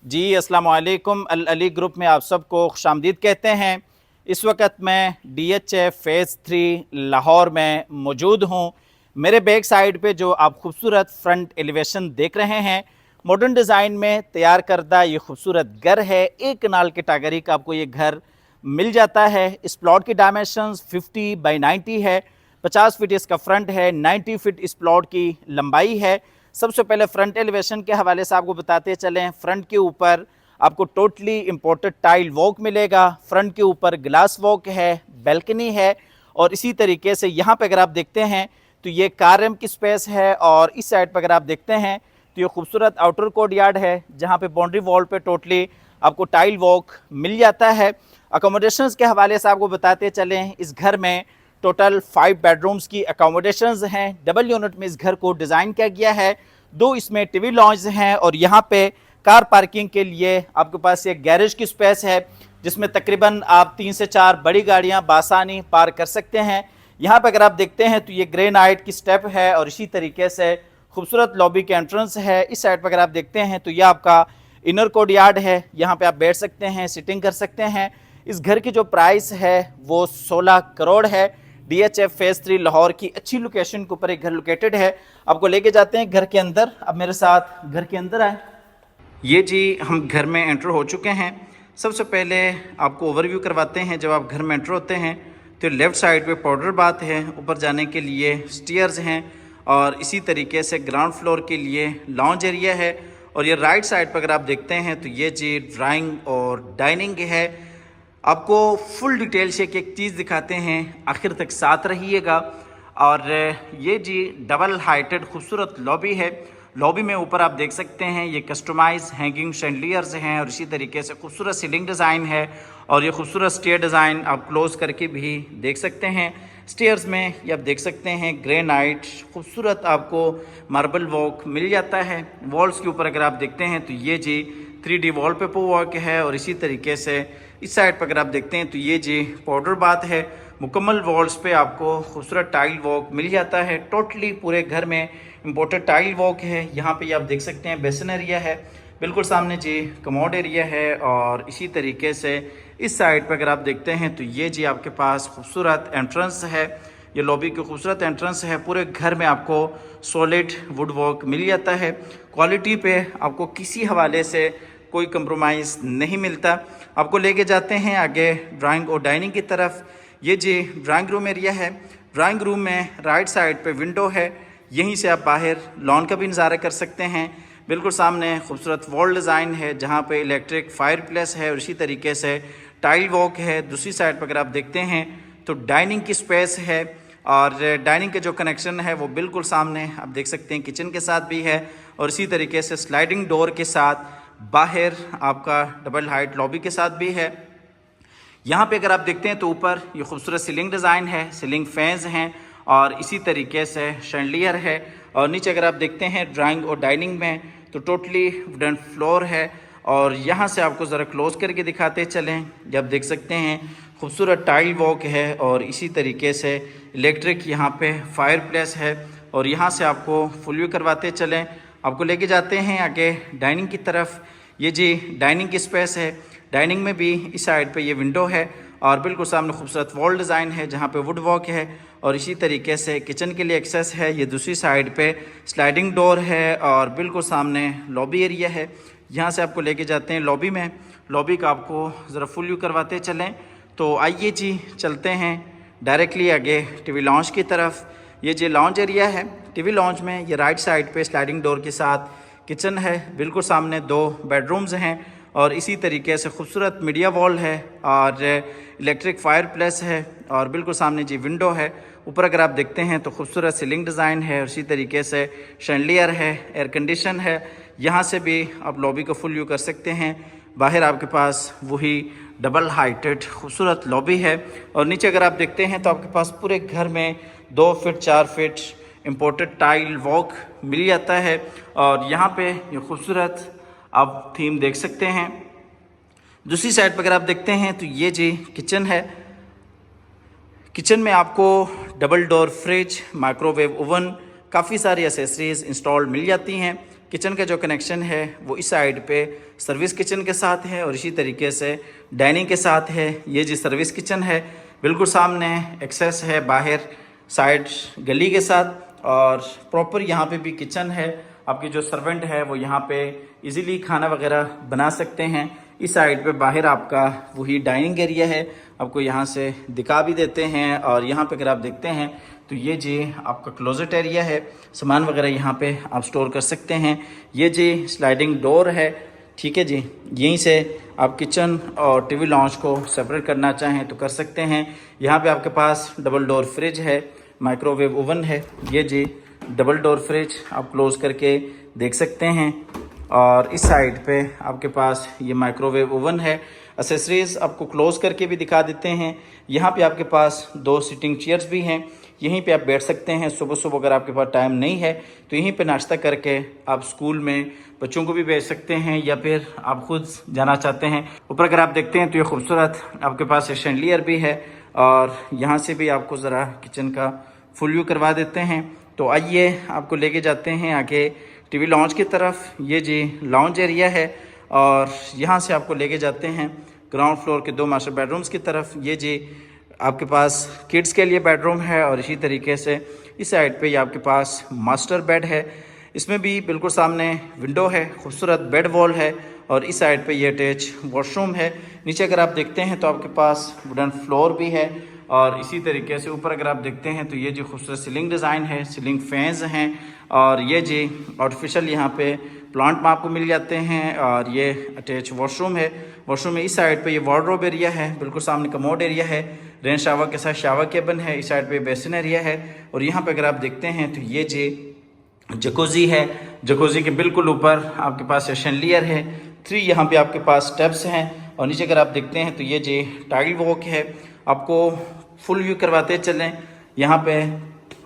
जी अस्सलाम वालेकुम। अल अली ग्रुप में आप सबको खुशामदीद कहते हैं। इस वक्त मैं DHA फ़ेज़ 3 लाहौर में मौजूद हूँ। मेरे बैक साइड पे जो आप खूबसूरत फ्रंट एलिवेशन देख रहे हैं, मॉडर्न डिज़ाइन में तैयार करदा ये खूबसूरत घर है। 1 कनाल कैटेगरी का आपको ये घर मिल जाता है। इस प्लॉट की डायमेंशंस 50 बाई 90 है। 50 फीट इसका फ्रंट है, 90 फीट इस प्लॉट की लंबाई है। सबसे पहले फ्रंट एलिवेशन के हवाले से आपको बताते चलें। फ्रंट के ऊपर आपको टोटली इम्पोर्टेड टाइल वॉक मिलेगा। फ्रंट के ऊपर ग्लास वॉक है, बैल्कनी है और इसी तरीके से यहाँ पे अगर आप देखते हैं तो ये कार रैम्प की स्पेस है। और इस साइड पर अगर आप देखते हैं तो ये खूबसूरत आउटर कोर्ट यार्ड है, जहाँ पे बाउंड्री वॉल पे टोटली आपको टाइल वॉक मिल जाता है। अकोमोडेशंस के हवाले से आपको बताते चलें, इस घर में टोटल 5 बेडरूम्स की अकोमोडेशंस हैं। डबल यूनिट में इस घर को डिज़ाइन किया गया है। 2 इसमें टीवी लॉन्ज हैं और यहाँ पे कार पार्किंग के लिए आपके पास एक गैरेज की स्पेस है, जिसमें तकरीबन आप 3 से 4 बड़ी गाड़ियाँ बासानी पार्क कर सकते हैं। यहाँ पर अगर आप देखते हैं तो ये ग्रेनाइट की स्टेप है और इसी तरीके से खूबसूरत लॉबी के एंट्रेंस है। इस साइड पर अगर आप देखते हैं तो यह आपका इनर कोर्ट यार्ड है। यहाँ पे आप बैठ सकते हैं, सिटिंग कर सकते हैं। इस घर की जो प्राइस है वो 16 करोड़ है। DHA फ़ेज़ 3 लाहौर की अच्छी लोकेशन के ऊपर एक घर लोकेटेड है। आपको लेके जाते हैं घर के अंदर। अब मेरे साथ घर के अंदर आए। ये जी हम घर में एंटर हो चुके हैं। सबसे पहले आपको ओवरव्यू करवाते हैं। जब आप घर में एंटर होते हैं तो लेफ़्ट साइड पे पाउडर बाथ है, ऊपर जाने के लिए स्टेयर्स हैं और इसी तरीके से ग्राउंड फ्लोर के लिए लॉन्ज एरिया है। और ये राइट साइड पर अगर आप देखते हैं तो ये जी ड्राइंग और डाइनिंग है। आपको फुल डिटेल से एक एक चीज़ दिखाते हैं, आखिर तक साथ रहिएगा। और ये जी डबल हाइटेड खूबसूरत लॉबी है। लॉबी में ऊपर आप देख सकते हैं ये कस्टमाइज हैंगिंग शैंडलियर्स हैं और इसी तरीके से खूबसूरत सीलिंग डिज़ाइन है। और ये खूबसूरत स्टेयर डिज़ाइन आप क्लोज करके भी देख सकते हैं। स्टेयर्स में ये आप देख सकते हैं ग्रेनाइट खूबसूरत आपको मार्बल वॉक मिल जाता है। वॉल्स के ऊपर अगर आप देखते हैं तो ये जी 3D वॉलपेपर वर्क है और इसी तरीके से इस साइड पर अगर आप देखते हैं तो ये जी पाउडर बाथ है। मुकम्मल वॉल्स पे आपको खूबसूरत टाइल वॉक मिल जाता है। टोटली पूरे घर में इम्पोर्टेड टाइल वॉक है। यहाँ पे आप देख सकते हैं बेसन एरिया है, बिल्कुल सामने जी कमोड एरिया है। और इसी तरीके से इस साइड पर अगर आप देखते हैं तो ये जी आपके पास खूबसूरत एंट्रेंस है। ये लॉबी की खूबसूरत एंट्रेंस है। पूरे घर में आपको सॉलिड वुड वर्क मिल जाता है। क्वालिटी पे आपको किसी हवाले से कोई कंप्रोमाइज़ नहीं मिलता। आपको लेके जाते हैं आगे ड्राइंग और डाइनिंग की तरफ। ये जी ड्राइंग रूम एरिया है। ड्राइंग रूम में राइट साइड पे विंडो है, यहीं से आप बाहर लॉन का भी नज़ारा कर सकते हैं। बिल्कुल सामने खूबसूरत वॉल डिज़ाइन है, जहाँ पे इलेक्ट्रिक फायर प्लेस है और इसी तरीके से टाइल वॉक है। दूसरी साइड पर अगर आप देखते हैं तो डाइनिंग की स्पेस है और डाइनिंग के जो कनेक्शन है वो बिल्कुल सामने आप देख सकते हैं किचन के साथ भी है। और इसी तरीके से स्लाइडिंग डोर के साथ बाहर आपका डबल हाइट लॉबी के साथ भी है। यहाँ पे अगर आप देखते हैं तो ऊपर ये खूबसूरत सीलिंग डिज़ाइन है, सीलिंग फैंस हैं और इसी तरीके से शैंडलियर है। और नीचे अगर आप देखते हैं ड्राइंग और डाइनिंग में तो टोटली वुडन फ्लोर है। और यहाँ से आपको ज़रा क्लोज करके दिखाते चलें, जब देख सकते हैं खूबसूरत टाइल वॉक है और इसी तरीके से इलेक्ट्रिक यहाँ पे फायर प्लेस है। और यहाँ से आपको फुल व्यू करवाते चलें, आपको लेके जाते हैं आगे डाइनिंग की तरफ। ये जी डाइनिंग की स्पेस है। डाइनिंग में भी इस साइड पे ये विंडो है और बिल्कुल सामने खूबसूरत वॉल डिज़ाइन है, जहाँ पे वुड वॉक है। और इसी तरीके से किचन के लिए एक्सेस है। ये दूसरी साइड पे स्लाइडिंग डोर है और बिल्कुल सामने लॉबी एरिया है। यहाँ से आपको लेके जाते हैं लॉबी में। लॉबी का आपको ज़रा फुल व्यू करवाते चलें। तो आइए जी चलते हैं डायरेक्टली आगे टीवी लॉन्च की तरफ। ये जी लॉन्च एरिया है। टीवी लॉन्च में ये राइट साइड पे स्लाइडिंग डोर के साथ किचन है, बिल्कुल सामने 2 बेडरूम्स हैं और इसी तरीके से खूबसूरत मीडिया वॉल है और इलेक्ट्रिक फायर प्लेस है और बिल्कुल सामने जी विंडो है। ऊपर अगर आप देखते हैं तो खूबसूरत सीलिंग डिज़ाइन है और इसी तरीके से शैंडलियर है, एयर कंडीशन है। यहाँ से भी आप लॉबी को फुल व्यू कर सकते हैं। बाहर आपके पास वही डबल हाइटेड खूबसूरत लॉबी है। और नीचे अगर आप देखते हैं तो आपके पास पूरे घर में 2 फीट 4 फीट इम्पोर्टेड टाइल वॉक मिल जाता है। और यहाँ पे ये खूबसूरत आप थीम देख सकते हैं। दूसरी साइड पर अगर आप देखते हैं तो ये जी किचन है। किचन में आपको double door fridge, microwave oven, काफ़ी सारी एसेसरीज इंस्टॉल्ड मिल जाती हैं। किचन का जो कनेक्शन है वो इस साइड पे सर्विस किचन के साथ है और इसी तरीके से डाइनिंग के साथ है। ये जी सर्विस किचन है, बिल्कुल सामने एक्सेस है बाहर साइड गली के साथ और प्रॉपर यहाँ पे भी किचन है। आपके जो सर्वेंट है वो यहाँ पे इजीली खाना वगैरह बना सकते हैं। इस साइड पे बाहर आपका वही डाइनिंग एरिया है, आपको यहाँ से दिखा भी देते हैं। और यहाँ पे अगर आप देखते हैं तो ये जी आपका क्लोजेट एरिया है, सामान वगैरह यहाँ पे आप स्टोर कर सकते हैं। ये जी स्लाइडिंग डोर है, ठीक है जी। यहीं से आप किचन और टीवी लॉन्च को सेपरेट करना चाहें तो कर सकते हैं। यहाँ पे आपके पास डबल डोर फ्रिज है, माइक्रोवेव ओवन है। ये जी डबल डोर फ्रिज आप क्लोज करके देख सकते हैं। और इस साइड पे आपके पास ये माइक्रोवेव ओवन है। एसेसरीज आपको क्लोज करके भी दिखा देते हैं। यहाँ पे आपके पास 2 सिटिंग चेयर्स भी हैं, यहीं पे आप बैठ सकते हैं। सुबह सुबह अगर आपके पास टाइम नहीं है तो यहीं पे नाश्ता करके आप स्कूल में बच्चों को भी भेज सकते हैं या फिर आप खुद जाना चाहते हैं। ऊपर अगर आप देखते हैं तो ये खूबसूरत आपके पास एक शैंडलियर भी है और यहाँ से भी आपको ज़रा किचन का फुल व्यू करवा देते हैं। तो आइए आपको लेके जाते हैं आगे टीवी लॉन्च की तरफ। ये जी लॉन्च एरिया है और यहाँ से आपको लेके जाते हैं ग्राउंड फ्लोर के 2 मास्टर बेडरूम्स की तरफ। ये जी आपके पास किड्स के लिए बेडरूम है और इसी तरीके से इस साइड पे ये आपके पास मास्टर बेड है। इसमें भी बिल्कुल सामने विंडो है, खूबसूरत बेड वॉल है और इस साइड पे ये अटैच वॉशरूम है। नीचे अगर आप देखते हैं तो आपके पास वुडन फ्लोर भी है और इसी तरीके से ऊपर अगर आप देखते हैं तो ये जो खूबसूरत सीलिंग डिज़ाइन है, सीलिंग फैंस हैं और ये जी आर्टिफिशियल यहाँ पे प्लांट में आपको मिल जाते हैं। और ये अटैच वॉशरूम है। वॉशरूम में इस साइड पे ये वार्डरोब एरिया है, बिल्कुल सामने कमोड एरिया है, रेन शावर के साथ शावर केबिन है। इस साइड पे बेसिन एरिया है और यहाँ पे अगर आप देखते हैं तो ये जी जकूजी है। जकूजी के बिल्कुल ऊपर आपके पास शैंडलियर है। 3 यहाँ पे आपके पास स्टेप्स हैं और नीचे अगर आप देखते हैं तो ये जी टाइल वॉक है। आपको फुल व्यू करवाते चलें। यहाँ पे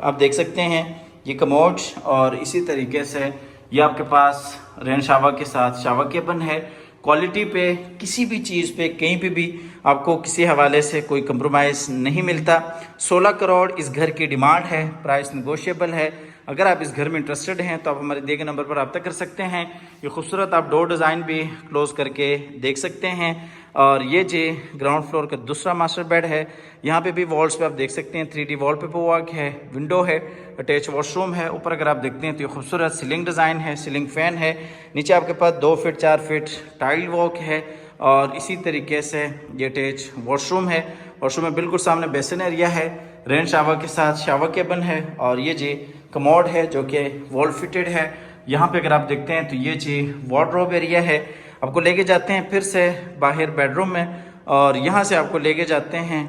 आप देख सकते हैं ये कमोड और इसी तरीके से ये आपके पास रेन शावर के साथ शावर केबिन है। क्वालिटी पे किसी भी चीज़ पे कहीं पे भी आपको किसी हवाले से कोई कंप्रोमाइज़ नहीं मिलता। 16 करोड़ इस घर की डिमांड है, प्राइस नेगोशिएबल है। अगर आप इस घर में इंटरेस्टेड हैं तो आप हमारे दिए गए नंबर पर रब्ता कर सकते हैं। ये खूबसूरत आप डोर डिज़ाइन भी क्लोज करके देख सकते हैं। और ये जी ग्राउंड फ्लोर का दूसरा मास्टर बेड है। यहाँ पे भी वॉल्स पे आप देख सकते हैं 3D वॉलपेपर वर्क है, विंडो है, अटैच वॉशरूम है। ऊपर अगर आप देखते हैं तो ये खूबसूरत सीलिंग डिज़ाइन है, सीलिंग फैन है। नीचे आपके पास 2 फीट 4 फीट टाइल वॉक है और इसी तरीके से ये अटैच वॉशरूम है। वॉशरूम में बिल्कुल सामने बेसिन एरिया है, रेन शावर के साथ शावर केबिन है और ये जी कमोड है जो कि वॉल फिटेड है। यहाँ पे अगर आप देखते हैं तो ये जी वार्डरोब एरिया है। आपको लेके जाते हैं फिर से बाहर बेडरूम में और यहाँ से आपको लेके जाते हैं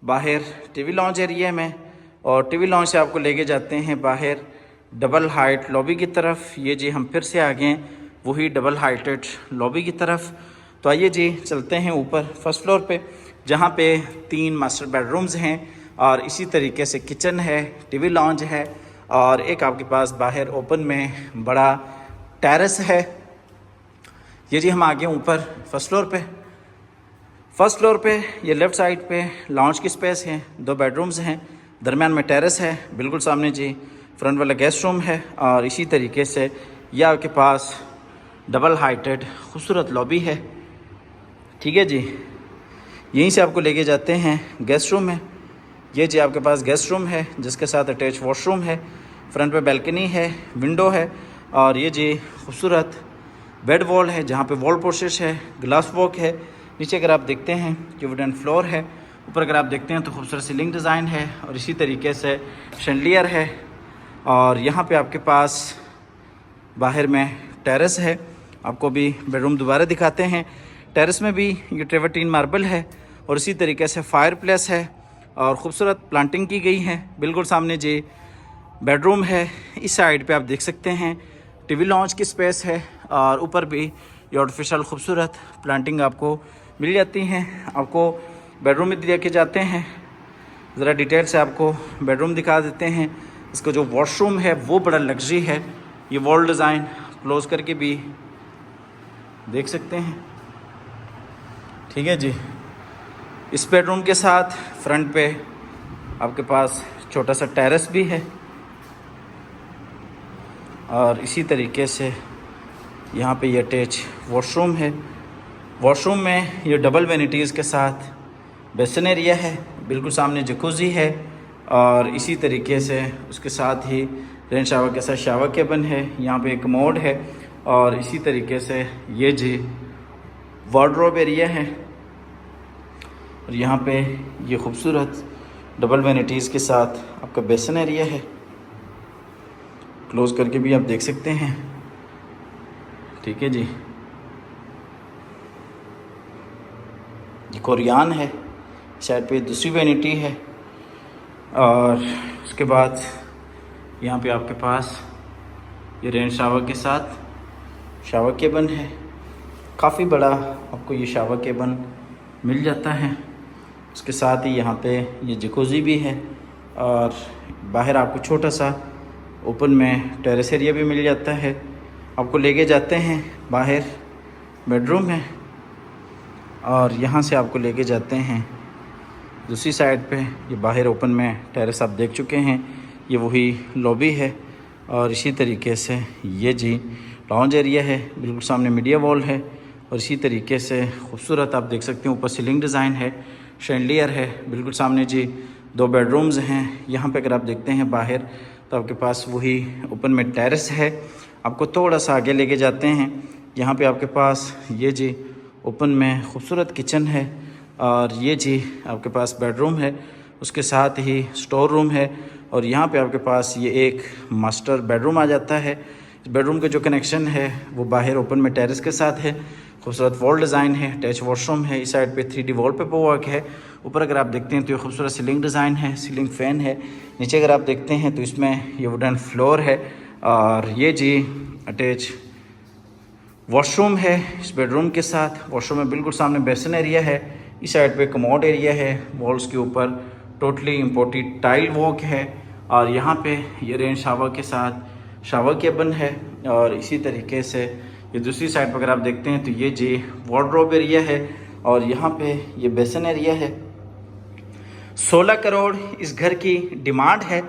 बाहर टीवी लॉन्च एरिया में और टीवी लॉन्च से आपको लेके जाते हैं बाहर डबल हाइट लॉबी की तरफ। ये जी हम फिर से आ गए वही डबल हाइटेड लॉबी की तरफ। तो आइए जी चलते हैं ऊपर फर्स्ट फ्लोर पे जहाँ पे 3 मास्टर बेडरूम्स हैं और इसी तरीके से किचन है, टीवी लॉन्च है और एक आपके पास बाहर ओपन में बड़ा टेरेस है। ये जी हम आ गए ऊपर फर्स्ट फ्लोर पे। फर्स्ट फ्लोर पे ये लेफ़्ट साइड पे लॉन्च की स्पेस है, 2 बेडरूम्स हैं, दरमियान में टेरेस है, बिल्कुल सामने जी फ्रंट वाला गेस्ट रूम है और इसी तरीके से ये आपके पास डबल हाइटेड खूबसूरत लॉबी है। ठीक है जी, यहीं से आपको लेके जाते हैं गेस्ट रूम में। ये जी आपके पास गेस्ट रूम है जिसके साथ अटैच वॉशरूम है, फ्रंट पे बैल्कनी है, विंडो है और ये जी खूबसूरत बेड वॉल है जहाँ पे वॉल पोर्शेस है, ग्लास वॉक है। नीचे अगर आप देखते हैं कि वुडन फ्लोर है। ऊपर अगर आप देखते हैं तो खूबसूरत सीलिंग डिज़ाइन है और इसी तरीके से शैंडलियर है और यहाँ पे आपके पास बाहर में टेरेस है। आपको भी बेडरूम दोबारा दिखाते हैं। टेरेस में भी ये ट्रेवर्टीन मार्बल है और इसी तरीके से फायर प्लेस है और ख़ूबसूरत प्लांटिंग की गई है। बिल्कुल सामने जी बेडरूम है। इस साइड पे आप देख सकते हैं टीवी लॉन्च की स्पेस है और ऊपर भी ये आर्टिफिशियल खूबसूरत प्लांटिंग आपको मिल जाती हैं। आपको बेडरूम में लेके जाते हैं, ज़रा डिटेल से आपको बेडरूम दिखा देते हैं। इसका जो वॉशरूम है वो बड़ा लग्जरी है। ये वॉल डिज़ाइन क्लोज करके भी देख सकते हैं। ठीक है जी, इस बेडरूम के साथ फ्रंट पे आपके पास छोटा सा टेरेस भी है। और इसी तरीके से यहाँ पे ये अटैच वॉशरूम है। वॉशरूम में ये डबल वेनिटीज़ के साथ बेसिन एरिया है, बिल्कुल सामने जकूज़ी है और इसी तरीके से उसके साथ ही रेन शावर के साथ शावर केबिन है। यहाँ पे एक कमोड है और इसी तरीके से ये जी वार्डरोब एरिया है और यहाँ पे ये खूबसूरत डबल वेनिटीज़ के साथ आपका बेसिन एरिया है। क्लोज़ करके भी आप देख सकते हैं, ठीक है जी। ये कोरियान है, साइड पे दूसरी वेनिटी है और उसके बाद यहाँ पे आपके पास ये रेन शावर के साथ शावर केबिन है। काफ़ी बड़ा आपको ये शावर केबिन मिल जाता है। उसके साथ ही यहाँ पे ये जकूज़ी भी है और बाहर आपको छोटा सा ओपन में टेरेस एरिया भी मिल जाता है। आपको लेके जाते हैं बाहर, बेडरूम है और यहाँ से आपको लेके जाते हैं दूसरी साइड पे। ये बाहर ओपन में टेरेस आप देख चुके हैं, ये वही लॉबी है और इसी तरीके से ये जी लॉन्ज एरिया है, बिल्कुल सामने मीडिया वॉल है और इसी तरीके से खूबसूरत आप देख सकते हैं ऊपर सीलिंग डिज़ाइन है, शैंडलियर है। बिल्कुल सामने जी 2 बेडरूम्स हैं। यहाँ पे अगर आप देखते हैं बाहर तो आपके पास वही ओपन में टेरेस है। आपको थोड़ा सा आगे लेके जाते हैं, यहाँ पे आपके पास ये जी ओपन में खूबसूरत किचन है और ये जी आपके पास बेडरूम है, उसके साथ ही स्टोर रूम है और यहाँ पे आपके पास ये एक मास्टर बेडरूम आ जाता है। इस बेडरूम का जो कनेक्शन है वो बाहर ओपन में टेरेस के साथ है। खूबसूरत वॉल डिज़ाइन है, अटैच वॉशरूम है, इस साइड पे 3D वॉलपेपर वर्क है। ऊपर अगर आप देखते हैं तो ये खूबसूरत सीलिंग डिज़ाइन है, सीलिंग फ़ैन है। नीचे अगर आप देखते हैं तो इसमें ये वुडन फ्लोर है और ये जी अटैच वॉशरूम है इस बेडरूम के साथ। वॉशरूम में बिल्कुल सामने बेसिन एरिया है, इस साइड पे कमोड एरिया है। वॉल्स के ऊपर टोटली इम्पोर्टेड टाइल वर्क है और यहाँ पे ये रेन शावर के साथ शावर केबिन है और इसी तरीके से ये दूसरी साइड पर अगर आप देखते हैं तो ये जी वार्डरोब एरिया है और यहाँ पे ये बेसिन एरिया है। 16 करोड़ इस घर की डिमांड है,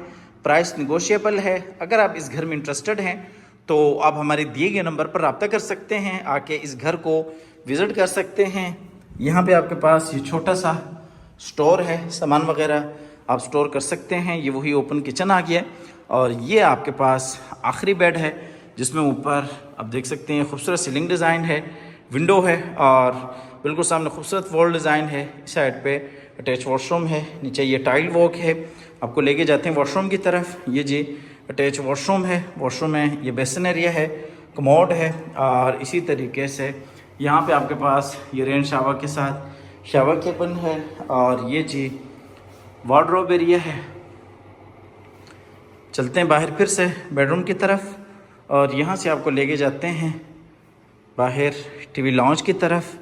प्राइस निगोशिएबल है। अगर आप इस घर में इंटरेस्टेड हैं तो आप हमारे दिए गए नंबर पर रब्ता कर सकते हैं, आके इस घर को विज़िट कर सकते हैं। यहाँ पे आपके पास ये छोटा सा स्टोर है, सामान वगैरह आप स्टोर कर सकते हैं। ये वही ओपन किचन आ गया और ये आपके पास आखिरी बेड है जिसमें ऊपर आप देख सकते हैं खूबसूरत सीलिंग डिज़ाइन है, विंडो है और बिल्कुल सामने खूबसूरत वॉल डिज़ाइन है। इस साइड पे अटैच वॉशरूम है, नीचे ये टाइल वर्क है। आपको लेके जाते हैं वॉशरूम की तरफ। ये जी अटैच वॉशरूम है, वॉशरूम में ये बेसिन एरिया है, कमोड है और इसी तरीके से यहाँ पे आपके पास ये रेन शावर के साथ शावर केबिन है और ये जी वार्डरोब एरिया है। चलते हैं बाहर फिर से बेडरूम की तरफ और यहाँ से आपको लेके जाते हैं बाहर टीवी लॉन्ज की तरफ।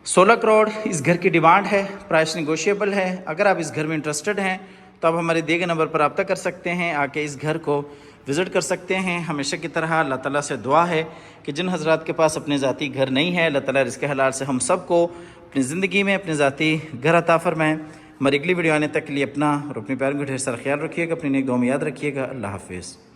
16 करोड़ इस घर की डिमांड है, प्राइस निगोशिएबल है। अगर आप इस घर में इंटरेस्टेड हैं तो आप हमारे दिए गए नंबर पर रब्ता कर सकते हैं, आके इस घर को विज़िट कर सकते हैं। हमेशा की तरह अल्लाह ताला से दुआ है कि जिन हज़रात के पास अपने ज़ाती घर नहीं है, अल्लाह ताला रिज़्क़ हलाल से हम सब को अपनी ज़िंदगी में अपने ज़ाती घर अता फरमाएं। हमारी अगली वीडियो आने तक के लिए अपना और अपने प्यार को ढेर सारा ख्याल रखिएगा, अपनी नेक दुआ में याद रखिएगा। अल्लाह हाफ़िज़।